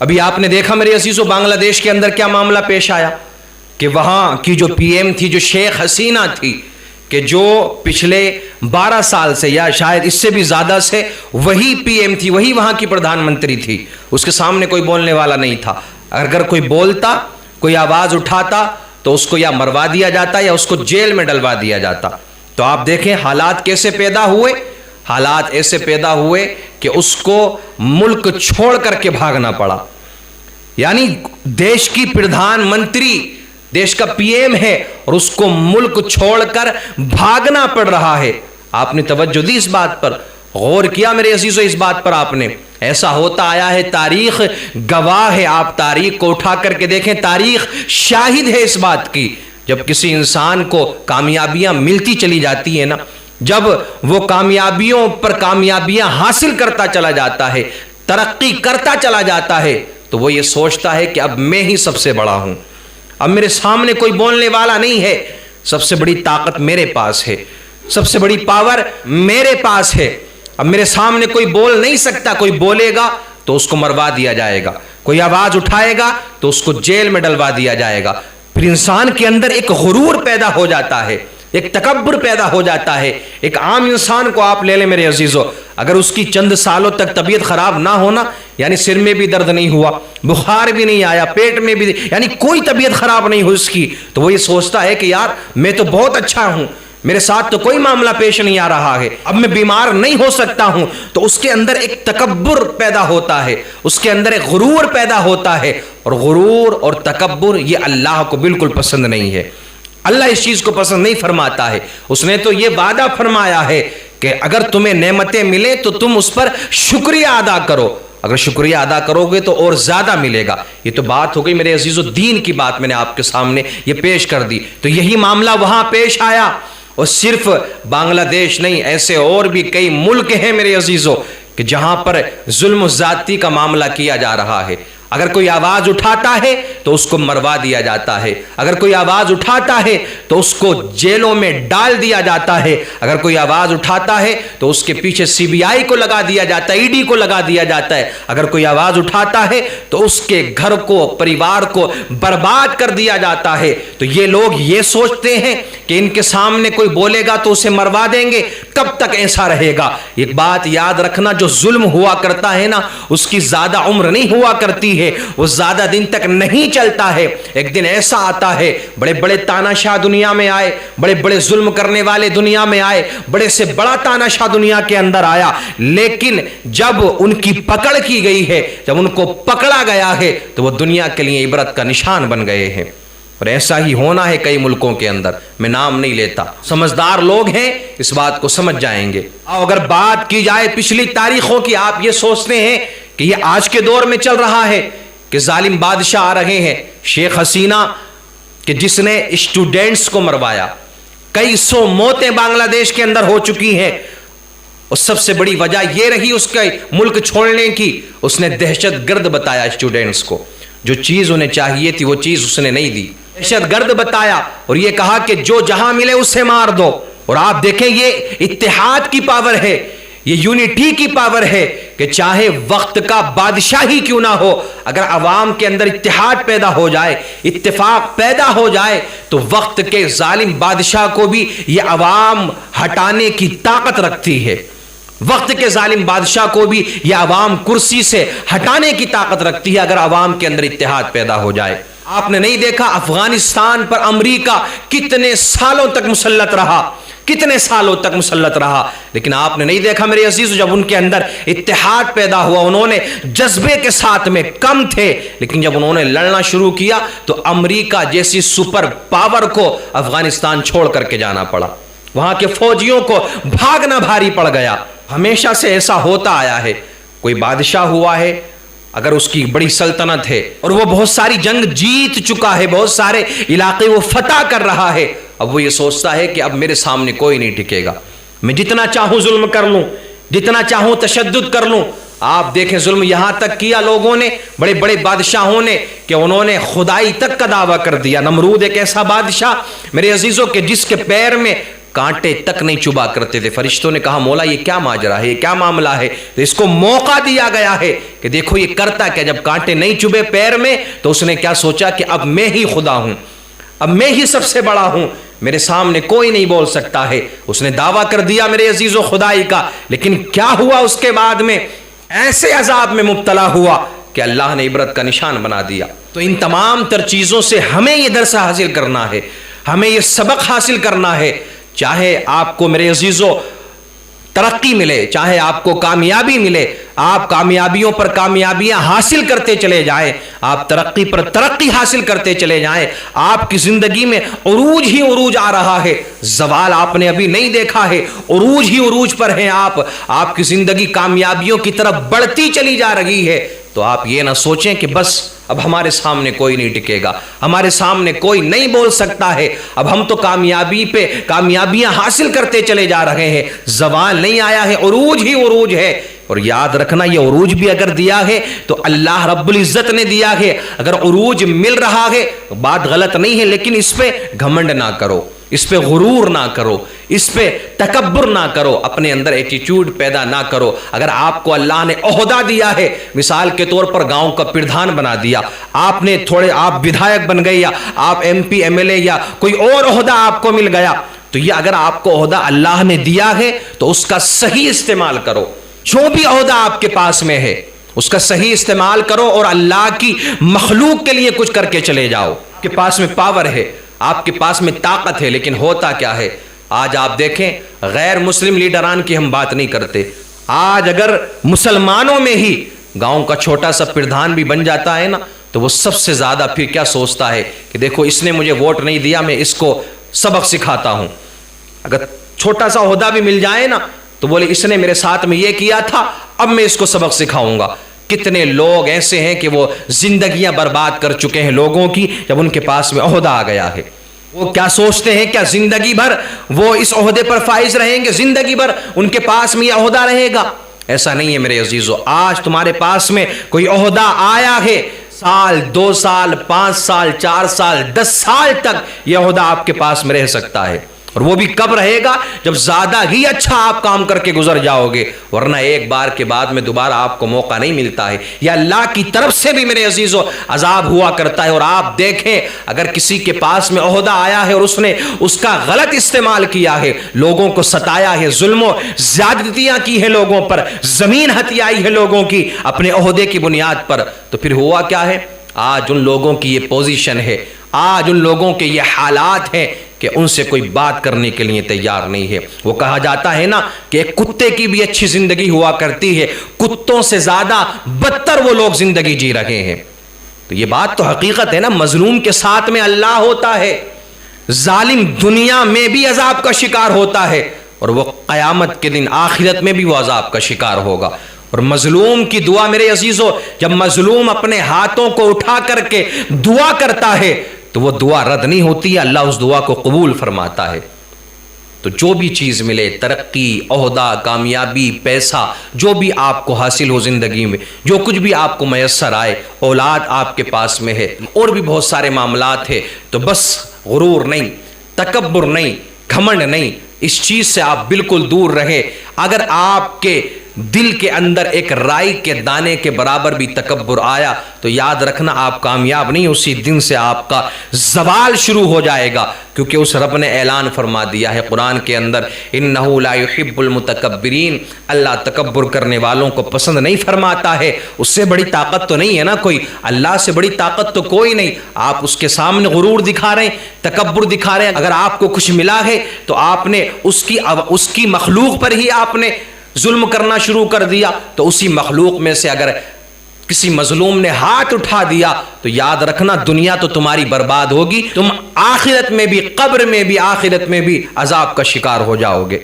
ابھی آپ نے دیکھا میرے عزیزو بنگلہ دیش کے اندر کیا معاملہ پیش آیا کہ وہاں کی جو پی ایم تھی، جو شیخ حسینہ تھی، کہ جو پچھلے 12 سال سے یا شاید اس سے بھی زیادہ سے وہی پی ایم تھی، وہی وہاں کی پردھان منتری تھی، اس کے سامنے کوئی بولنے والا نہیں تھا. اگر کوئی بولتا، کوئی آواز اٹھاتا تو اس کو یا مروا دیا جاتا یا اس کو جیل میں ڈلوا دیا جاتا. تو آپ دیکھیں حالات کیسے پیدا ہوئے. حالات ایسے پیدا ہوئے کہ اس کو ملک چھوڑ کر کے بھاگنا پڑا. یعنی دیش کی پردھان منتری، دیش کا پی ایم ہے اور اس کو ملک چھوڑ کر بھاگنا پڑ رہا ہے. آپ نے توجہ دی اس بات پر، غور کیا میرے عزیزو اس بات پر آپ نے؟ ایسا ہوتا آیا ہے، تاریخ گواہ ہے. آپ تاریخ کو اٹھا کر کے دیکھیں، تاریخ شاہد ہے اس بات کی. جب کسی انسان کو کامیابیاں ملتی چلی جاتی ہے نا، جب وہ کامیابیوں پر کامیابیاں حاصل کرتا چلا جاتا ہے، ترقی کرتا چلا جاتا ہے، تو وہ یہ سوچتا ہے کہ اب میں ہی سب سے بڑا ہوں، اب میرے سامنے کوئی بولنے والا نہیں ہے، سب سے بڑی طاقت میرے پاس ہے، سب سے بڑی پاور میرے پاس ہے، اب میرے سامنے کوئی بول نہیں سکتا. کوئی بولے گا تو اس کو مروا دیا جائے گا، کوئی آواز اٹھائے گا تو اس کو جیل میں ڈلوا دیا جائے گا. پھر انسان کے اندر ایک غرور پیدا ہو جاتا ہے، ایک تکبر پیدا ہو جاتا ہے. ایک عام انسان کو آپ لے لیں میرے عزیزو، اگر اس کی چند سالوں تک طبیعت خراب نہ ہونا، یعنی سر میں بھی درد نہیں ہوا، بخار بھی نہیں آیا، پیٹ میں بھی، یعنی کوئی طبیعت خراب نہیں ہوئی اس کی، تو وہ یہ سوچتا ہے کہ یار میں تو بہت اچھا ہوں، میرے ساتھ تو کوئی معاملہ پیش نہیں آ رہا ہے، اب میں بیمار نہیں ہو سکتا ہوں. تو اس کے اندر ایک تکبر پیدا ہوتا ہے، اس کے اندر ایک غرور پیدا ہوتا ہے. اور غرور اور تکبر یہ اللہ کو بالکل پسند نہیں ہے. اللہ اس چیز کو پسند نہیں فرماتا ہے. اس نے تو یہ وعدہ فرمایا ہے کہ اگر تمہیں نعمتیں ملیں تو تم اس پر شکریہ ادا کرو، اگر شکریہ ادا کرو گے تو اور زیادہ ملے گا. یہ تو بات ہو گئی میرے عزیزو، دین کی بات میں نے آپ کے سامنے یہ پیش کر دی. تو یہی معاملہ وہاں پیش آیا. اور صرف بنگلہ دیش نہیں، ایسے اور بھی کئی ملک ہیں میرے عزیزو کہ جہاں پر ظلم و زیادتی کا معاملہ کیا جا رہا ہے. اگر کوئی آواز اٹھاتا ہے تو اس کو مروا دیا جاتا ہے، اگر کوئی آواز اٹھاتا ہے تو اس کو جیلوں میں ڈال دیا جاتا ہے، اگر کوئی آواز اٹھاتا ہے تو اس کے پیچھے سی بی آئی کو لگا دیا جاتا ہے، ای ڈی کو لگا دیا جاتا ہے، اگر کوئی آواز اٹھاتا ہے تو اس کے گھر کو، پریوار کو برباد کر دیا جاتا ہے. تو یہ لوگ یہ سوچتے ہیں کہ ان کے سامنے کوئی بولے گا تو اسے مروا دیں گے. کب تک ایسا رہے گا؟ ایک بات یاد رکھنا، جو ظلم ہوا کرتا ہے نا، اس کی زیادہ عمر نہیں ہوا کرتی ہے، وہ زیادہ دن تک نہیں چلتا ہے. ایک دن ایسا آتا ہے، بڑے بڑے تاناشاہ دنیا میں آئے، بڑے بڑے ظلم کرنے والے دنیا میں آئے، بڑے سے بڑا تاناشاہ دنیا کے اندر آیا، لیکن جب ان کی پکڑ کی گئی ہے، جب ان کو پکڑا گیا ہے، تو وہ دنیا کے لیے عبرت کا نشان بن گئے ہیں. اور ایسا ہی ہونا ہے کئی ملکوں کے اندر. میں نام نہیں لیتا، سمجھدار لوگ ہیں اس بات کو سمجھ جائیں گے. اگر بات کی جائے پچھلی تاریخوں کی، آپ یہ سوچتے ہیں کہ یہ آج کے دور میں چل رہا ہے کہ ظالم بادشاہ آ رہے ہیں. شیخ حسینہ کہ جس نے اسٹوڈنٹس کو مروایا، کئی سو موتیں بنگلہ دیش کے اندر ہو چکی ہیں، اور سب سے بڑی وجہ یہ رہی اس کے ملک چھوڑنے کی، اس نے دہشت گرد بتایا اسٹوڈنٹس کو. جو چیز انہیں چاہیے تھی وہ چیز اس نے نہیں دی، دہشت گرد بتایا اور یہ کہا کہ جو جہاں ملے اسے مار دو. اور آپ دیکھیں یہ اتحاد کی پاور ہے، یہ یونٹی کی پاور ہے کہ چاہے وقت کا بادشاہ ہی کیوں نہ ہو، اگر عوام کے اندر اتحاد پیدا ہو جائے، اتفاق پیدا ہو جائے، تو وقت کے ظالم بادشاہ کو بھی یہ عوام ہٹانے کی طاقت رکھتی ہے. وقت کے ظالم بادشاہ کو بھی یہ عوام کرسی سے ہٹانے کی طاقت رکھتی ہے اگر عوام کے اندر اتحاد پیدا ہو جائے. آپ نے نہیں دیکھا افغانستان پر امریکہ کتنے سالوں تک مسلط رہا، کتنے سالوں تک مسلط رہا، لیکن آپ نے نہیں دیکھا میرے عزیز جب ان کے اندر اتحاد پیدا ہوا، انہوں نے جذبے کے ساتھ میں کم تھے، لیکن جب انہوں نے لڑنا شروع کیا تو امریکہ جیسی سپر پاور کو افغانستان چھوڑ کر کے جانا پڑا، وہاں کے فوجیوں کو بھاگنا بھاری پڑ گیا. ہمیشہ سے ایسا ہوتا آیا ہے، کوئی بادشاہ ہوا ہے، اگر اس کی بڑی سلطنت ہے اور وہ بہت ساری جنگ جیت چکا ہے، بہت سارے علاقے وہ فتح کر رہا ہے، اب وہ یہ سوچتا ہے کہ اب میرے سامنے کوئی نہیں ٹکے گا، میں جتنا چاہوں ظلم کر لوں، جتنا چاہوں تشدد کر لوں. آپ دیکھیں ظلم یہاں تک کیا لوگوں نے، بڑے بڑے بادشاہوں نے، کہ انہوں نے خدائی تک کا دعویٰ کر دیا. نمرود ایک ایسا بادشاہ میرے عزیزوں کہ جس کے پیر میں کانٹے تک نہیں چبا کرتے تھے۔ فرشتوں نے کہا مولا یہ کیا ماجرا ہے، یہ کیا معاملہ ہے؟ تو اس کو موقع دیا گیا ہے کہ دیکھو یہ کرتا کیا، جب کانٹے نہیں چبے پیر میں تو اس نے کیا سوچا کہ اب میں ہی خدا ہوں، اب میں ہی سب سے بڑا ہوں، میرے سامنے کوئی نہیں بول سکتا ہے۔ اس نے دعویٰ کر دیا میرے عزیز و خدائی کا، لیکن کیا ہوا اس کے بعد میں؟ ایسے عذاب میں مبتلا ہوا کہ اللہ نے عبرت کا نشان بنا دیا۔ تو ان تمام تر چیزوں سے ہمیں یہ درس حاصل کرنا ہے، ہمیں یہ سبق حاصل کرنا ہے، چاہے آپ کو میرے عزیزو ترقی ملے، چاہے آپ کو کامیابی ملے، آپ کامیابیوں پر کامیابیاں حاصل کرتے چلے جائیں، آپ ترقی پر ترقی حاصل کرتے چلے جائیں، آپ کی زندگی میں عروج ہی عروج آ رہا ہے، زوال آپ نے ابھی نہیں دیکھا ہے، عروج ہی عروج پر ہیں آپ کی زندگی کامیابیوں کی طرف بڑھتی چلی جا رہی ہے۔ تو آپ یہ نہ سوچیں کہ بس اب ہمارے سامنے کوئی نہیں ٹکے گا، ہمارے سامنے کوئی نہیں بول سکتا ہے، اب ہم تو کامیابی پہ کامیابیاں حاصل کرتے چلے جا رہے ہیں، زوال نہیں آیا ہے، عروج ہی عروج ہے۔ اور یاد رکھنا یہ عروج بھی اگر دیا ہے تو اللہ رب العزت نے دیا ہے، اگر عروج مل رہا ہے بات غلط نہیں ہے، لیکن اس پہ گھمنڈ نہ کرو، اس پہ غرور نہ کرو، اس پہ تکبر نہ کرو، اپنے اندر ایٹیٹیوڈ پیدا نہ کرو۔ اگر آپ کو اللہ نے عہدہ دیا ہے، مثال کے طور پر گاؤں کا پردھان بنا دیا، آپ نے آپ ودھایک بن گئے یا آپ M P M L A یا کوئی اور عہدہ آپ کو مل گیا، تو یہ اگر آپ کو عہدہ اللہ نے دیا ہے تو اس کا صحیح استعمال کرو۔ جو بھی عہدہ آپ کے پاس میں ہے اس کا صحیح استعمال کرو اور اللہ کی مخلوق کے لیے کچھ کر کے چلے جاؤ۔ آپ کے پاس میں پاور ہے، آپ کے پاس میں طاقت ہے، لیکن ہوتا کیا ہے آج آپ دیکھیں غیر مسلم لیڈران کی ہم بات نہیں کرتے، آج اگر مسلمانوں میں ہی گاؤں کا چھوٹا سا پردھان بھی بن جاتا ہے نا تو وہ سب سے زیادہ پھر کیا سوچتا ہے کہ دیکھو اس نے مجھے ووٹ نہیں دیا، میں اس کو سبق سکھاتا ہوں۔ اگر چھوٹا سا عہدہ بھی مل جائے نا تو بولے اس نے میرے ساتھ میں یہ کیا تھا، اب میں اس کو سبق سکھاؤں گا۔ کتنے لوگ ایسے ہیں کہ وہ زندگیاں برباد کر چکے ہیں لوگوں کی، جب ان کے پاس میں عہدہ آ گیا ہے۔ وہ کیا سوچتے ہیں کیا زندگی بھر وہ اس عہدے پر فائز رہیں گے، زندگی بھر ان کے پاس میں یہ عہدہ رہے گا؟ ایسا نہیں ہے میرے عزیزو، آج تمہارے پاس میں کوئی عہدہ آیا ہے، سال 2 سال 5 سال 4 سال 10 سال تک یہ عہدہ آپ کے پاس میں رہ سکتا ہے، اور وہ بھی کب رہے گا؟ جب زیادہ ہی اچھا آپ کام کر کے گزر جاؤ گے، ورنہ ایک بار کے بعد میں دوبارہ آپ کو موقع نہیں ملتا ہے۔ یا اللہ کی طرف سے بھی میرے عزیزو عذاب ہوا کرتا ہے۔ اور آپ دیکھیں اگر کسی کے پاس میں عہدہ آیا ہے اور اس نے اس کا غلط استعمال کیا ہے، لوگوں کو ستایا ہے، ظلم و زیادتیاں کی ہے لوگوں پر، زمین ہتھیائی ہے لوگوں کی اپنے عہدے کی بنیاد پر، تو پھر ہوا کیا ہے؟ آج ان لوگوں کی یہ پوزیشن ہے، آج ان لوگوں کے یہ حالات ہیں کہ ان سے کوئی بات کرنے کے لیے تیار نہیں ہے۔ وہ کہا جاتا ہے نا کہ ایک کتے کی بھی اچھی زندگی ہوا کرتی ہے، کتوں سے زیادہ بدتر وہ لوگ زندگی جی رہے ہیں۔ تو یہ بات تو حقیقت ہے نا، مظلوم کے ساتھ میں اللہ ہوتا ہے، ظالم دنیا میں بھی عذاب کا شکار ہوتا ہے، اور وہ قیامت کے دن آخرت میں بھی وہ عذاب کا شکار ہوگا۔ اور مظلوم کی دعا میرے عزیزو، جب مظلوم اپنے ہاتھوں کو اٹھا کر کے دعا کرتا ہے تو وہ دعا رد نہیں ہوتی ہے، اللہ اس دعا کو قبول فرماتا ہے۔ تو جو بھی چیز ملے، ترقی، عہدہ، کامیابی، پیسہ، جو بھی آپ کو حاصل ہو زندگی میں، جو کچھ بھی آپ کو میسر آئے، اولاد آپ کے پاس میں ہے، اور بھی بہت سارے معاملات ہیں، تو بس غرور نہیں، تکبر نہیں، گھمنڈ نہیں، اس چیز سے آپ بالکل دور رہے۔ اگر آپ کے دل کے اندر ایک رائی کے دانے کے برابر بھی تکبر آیا تو یاد رکھنا آپ کامیاب نہیں، اسی دن سے آپ کا زوال شروع ہو جائے گا، کیونکہ اس رب نے اعلان فرما دیا ہے قرآن کے اندر، انہ لا یحب المتکبرین، اللہ تکبر کرنے والوں کو پسند نہیں فرماتا ہے۔ اس سے بڑی طاقت تو نہیں ہے نا کوئی، اللہ سے بڑی طاقت تو کوئی نہیں۔ آپ اس کے سامنے غرور دکھا رہے ہیں، تکبر دکھا رہے ہیں، اگر آپ کو کچھ ملا ہے تو آپ نے اس کی مخلوق پر ہی آپ نے ظلم کرنا شروع کر دیا، تو اسی مخلوق میں سے اگر کسی مظلوم نے ہاتھ اٹھا دیا تو یاد رکھنا دنیا تو تمہاری برباد ہوگی، تم آخرت میں بھی، قبر میں بھی، آخرت میں بھی عذاب کا شکار ہو جاؤ گے۔